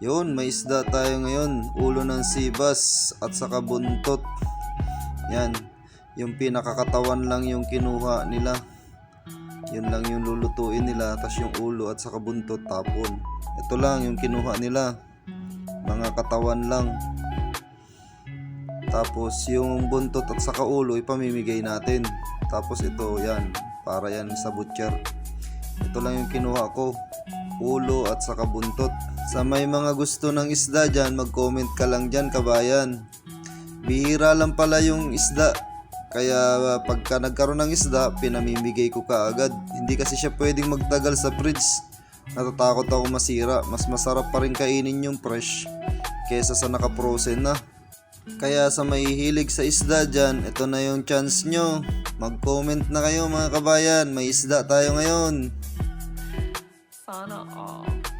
Yun, may isda tayo ngayon. Ulo ng sibas at saka buntot. Yan, yung pinakakatawan lang yung kinuha nila. Yun lang yung lulutuin nila. Tapos yung ulo at saka buntot tapon. Ito lang yung kinuha nila. Mga katawan lang. Tapos yung buntot at saka ulo ipamimigay natin. Tapos ito yan, para yan sa butcher. Ito lang yung kinuha ko, ulo at saka buntot. Sa may mga gusto ng isda dyan, mag-comment ka lang dyan, kabayan. Bihira lang pala yung isda, kaya pagka nagkaroon ng isda, pinamimigay ko kaagad. Hindi kasi siya pwedeng magtagal sa fridge. Natatakot ako masira. Mas masarap pa rin kainin yung fresh kesa sa naka-frozen na. Kaya sa may hilig sa isda dyan, ito na yung chance nyo. Mag-comment na kayo mga kabayan, may isda tayo ngayon. Sana all.